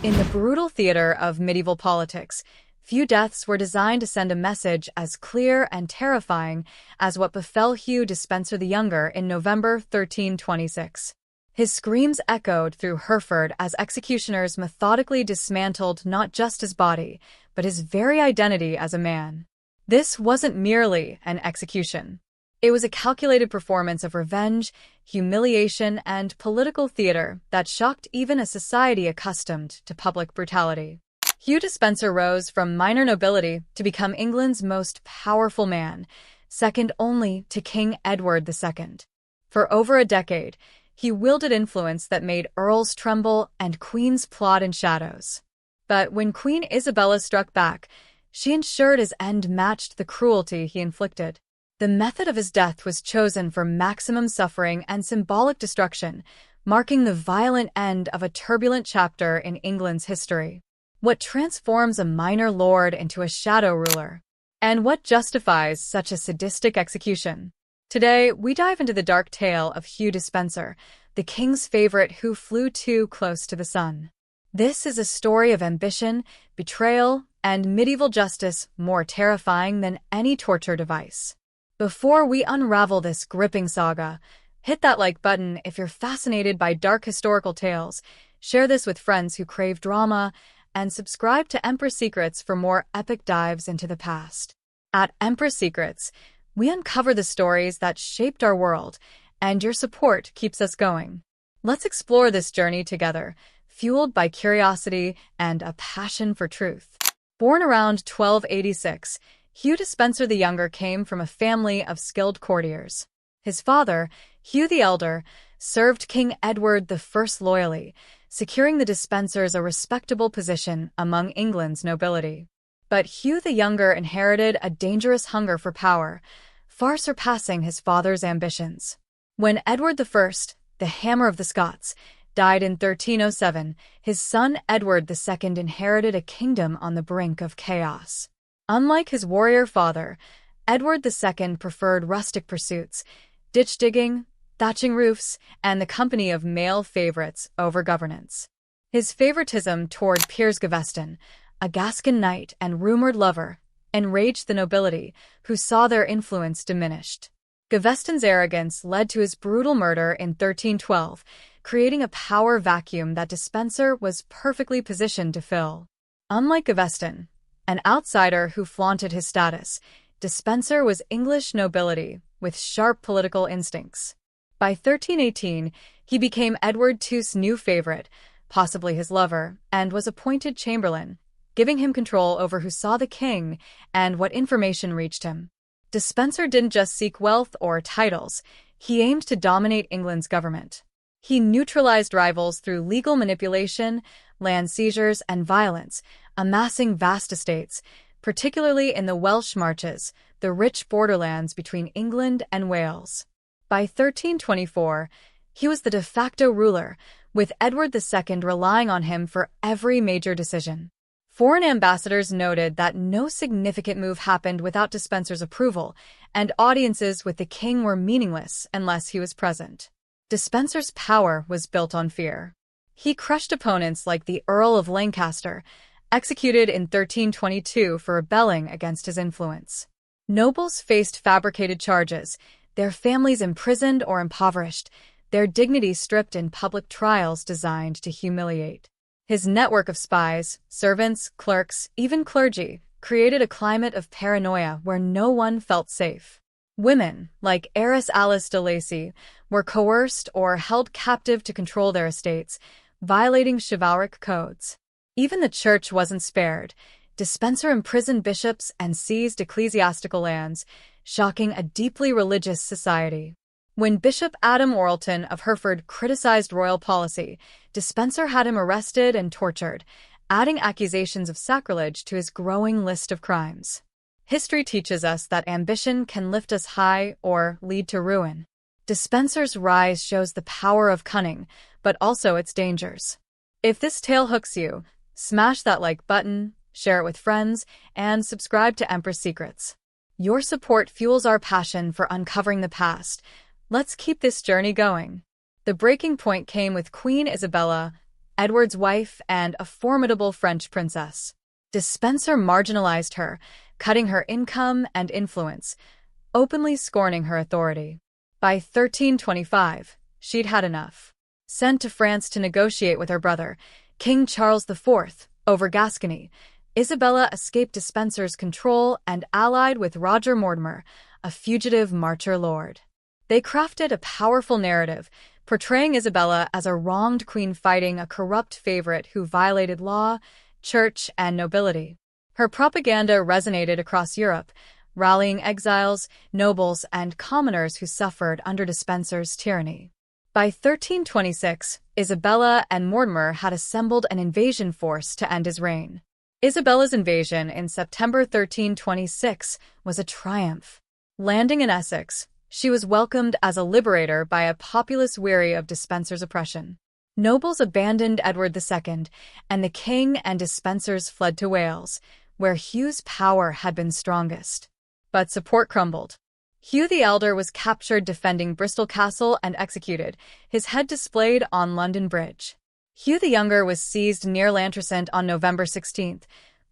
In the brutal theater of medieval politics, few deaths were designed to send a message as clear and terrifying as what befell Hugh Despenser the Younger in November 1326. His screams echoed through Hereford as executioners methodically dismantled not just his body, but his very identity as a man. This wasn't merely an execution. It was a calculated performance of revenge, humiliation, and political theater that shocked even a society accustomed to public brutality. Hugh Despenser rose from minor nobility to become England's most powerful man, second only to King Edward II. For over a decade, he wielded influence that made earls tremble and queens plot in shadows. But when Queen Isabella struck back, she ensured his end matched the cruelty he inflicted. The method of his death was chosen for maximum suffering and symbolic destruction, marking the violent end of a turbulent chapter in England's history. What transforms a minor lord into a shadow ruler? And what justifies such a sadistic execution? Today, we dive into the dark tale of Hugh Despenser, the king's favorite who flew too close to the sun. This is a story of ambition, betrayal, and medieval justice more terrifying than any torture device. Before we unravel this gripping saga, hit that like button if you're fascinated by dark historical tales, share this with friends who crave drama, and subscribe to Empress Secrets for more epic dives into the past. At Empress Secrets, we uncover the stories that shaped our world, and your support keeps us going. Let's explore this journey together, fueled by curiosity and a passion for truth. Born around 1286, Hugh Despenser the Younger came from a family of skilled courtiers. His father, Hugh the Elder, served King Edward I loyally, securing the Despensers a respectable position among England's nobility. But Hugh the Younger inherited a dangerous hunger for power, far surpassing his father's ambitions. When Edward I, the Hammer of the Scots, died in 1307, his son Edward II inherited a kingdom on the brink of chaos. Unlike his warrior father, Edward II preferred rustic pursuits, ditch digging, thatching roofs, and the company of male favorites over governance. His favoritism toward Piers Gaveston, a Gascon knight and rumored lover, enraged the nobility, who saw their influence diminished. Gaveston's arrogance led to his brutal murder in 1312, creating a power vacuum that Despenser was perfectly positioned to fill. Unlike Gaveston, an outsider who flaunted his status, Despenser was English nobility with sharp political instincts. By 1318, he became Edward II's new favorite, possibly his lover, and was appointed chamberlain, giving him control over who saw the king and what information reached him. Despenser didn't just seek wealth or titles, he aimed to dominate England's government. He neutralized rivals through legal manipulation, land seizures, and violence, amassing vast estates, particularly in the Welsh Marches, the rich borderlands between England and Wales. By 1324, he was the de facto ruler, with Edward II relying on him for every major decision. Foreign ambassadors noted that no significant move happened without Despenser's approval, and audiences with the king were meaningless unless he was present. Despenser's power was built on fear. He crushed opponents like the Earl of Lancaster, executed in 1322 for rebelling against his influence. Nobles faced fabricated charges, their families imprisoned or impoverished, their dignity stripped in public trials designed to humiliate. His network of spies, servants, clerks, even clergy, created a climate of paranoia where no one felt safe. Women, like heiress Alice de Lacy, were coerced or held captive to control their estates, violating chivalric codes. Even the church wasn't spared. Despenser imprisoned bishops and seized ecclesiastical lands, shocking a deeply religious society. When Bishop Adam Orleton of Hereford criticized royal policy, Despenser had him arrested and tortured, adding accusations of sacrilege to his growing list of crimes. History teaches us that ambition can lift us high or lead to ruin. Despenser's rise shows the power of cunning, but also its dangers. If this tale hooks you, smash that like button, share it with friends, and subscribe to Empress Secrets. Your support fuels our passion for uncovering the past. Let's keep this journey going. The breaking point came with Queen Isabella, Edward's wife and a formidable French princess. Despenser marginalized her, cutting her income and influence, openly scorning her authority. By 1325, she'd had enough. Sent to France to negotiate with her brother, King Charles IV, over Gascony, Isabella escaped Despenser's control and allied with Roger Mortimer, a fugitive marcher lord. They crafted a powerful narrative, portraying Isabella as a wronged queen fighting a corrupt favorite who violated law, church, and nobility. Her propaganda resonated across Europe, rallying exiles, nobles, and commoners who suffered under Despenser's tyranny. By 1326, Isabella and Mortimer had assembled an invasion force to end his reign. Isabella's invasion in September 1326 was a triumph. Landing in Essex, she was welcomed as a liberator by a populace weary of Despenser's oppression. Nobles abandoned Edward II, and the king and Despensers fled to Wales, where Hugh's power had been strongest. But support crumbled. Hugh the Elder was captured defending Bristol Castle and executed, his head displayed on London Bridge. Hugh the Younger was seized near Lantercent on November 16,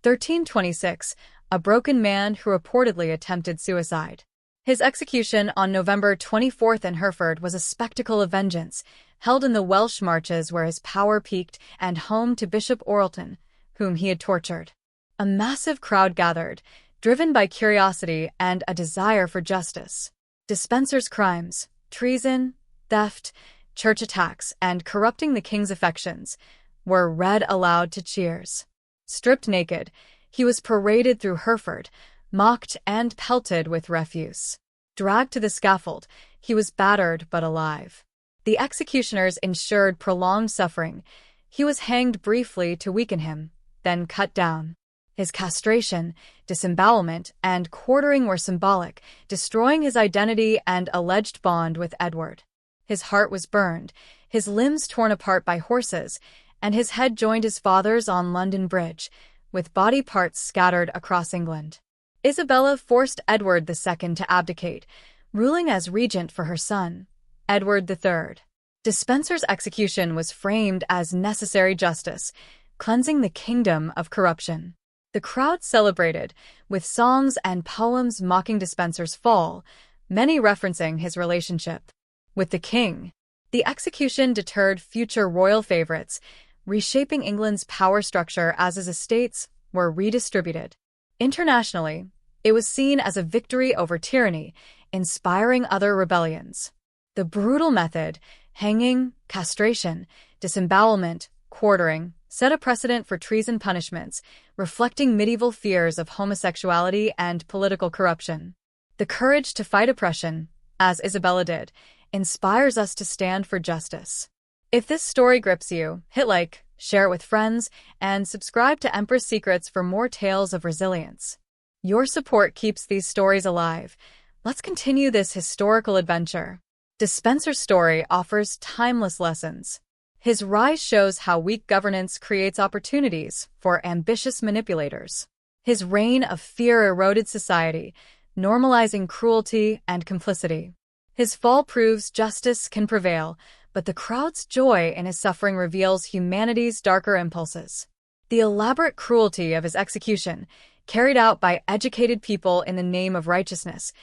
1326, a broken man who reportedly attempted suicide. His execution on November 24 in Hereford was a spectacle of vengeance, held in the Welsh marches where his power peaked and home to Bishop Orleton, whom he had tortured. A massive crowd gathered, driven by curiosity and a desire for justice. Despenser's crimes, treason, theft, church attacks, and corrupting the king's affections, were read aloud to cheers. Stripped naked, he was paraded through Hereford, mocked and pelted with refuse. Dragged to the scaffold, he was battered but alive. The executioners ensured prolonged suffering. He was hanged briefly to weaken him, then cut down. His castration, disembowelment, and quartering were symbolic, destroying his identity and alleged bond with Edward. His heart was burned, his limbs torn apart by horses, and his head joined his father's on London Bridge, with body parts scattered across England. Isabella forced Edward II to abdicate, ruling as regent for her son, Edward III. Despenser's execution was framed as necessary justice, cleansing the kingdom of corruption. The crowd celebrated, with songs and poems mocking Despenser's fall, many referencing his relationship with the king. The execution deterred future royal favorites, reshaping England's power structure as his estates were redistributed. Internationally, it was seen as a victory over tyranny, inspiring other rebellions. The brutal method, hanging, castration, disembowelment, quartering, set a precedent for treason punishments, reflecting medieval fears of homosexuality and political corruption. The courage to fight oppression, as Isabella did, inspires us to stand for justice. If this story grips you, hit like, share it with friends, and subscribe to Empress Secrets for more tales of resilience. Your support keeps these stories alive. Let's continue this historical adventure. Despenser's story offers timeless lessons. His rise shows how weak governance creates opportunities for ambitious manipulators. His reign of fear eroded society, normalizing cruelty and complicity. His fall proves justice can prevail, but the crowd's joy in his suffering reveals humanity's darker impulses. The elaborate cruelty of his execution, carried out by educated people in the name of righteousness,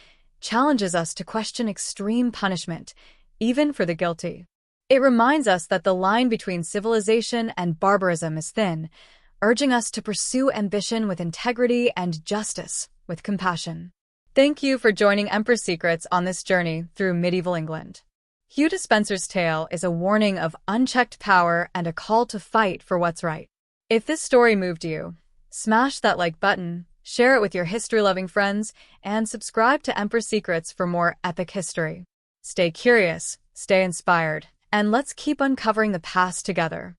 challenges us to question extreme punishment, even for the guilty. It reminds us that the line between civilization and barbarism is thin, urging us to pursue ambition with integrity and justice with compassion. Thank you for joining Empress Secrets on this journey through medieval England. Hugh Despenser's tale is a warning of unchecked power and a call to fight for what's right. If this story moved you, smash that like button, share it with your history-loving friends, and subscribe to Empress Secrets for more epic history. Stay curious, stay inspired, and let's keep uncovering the past together.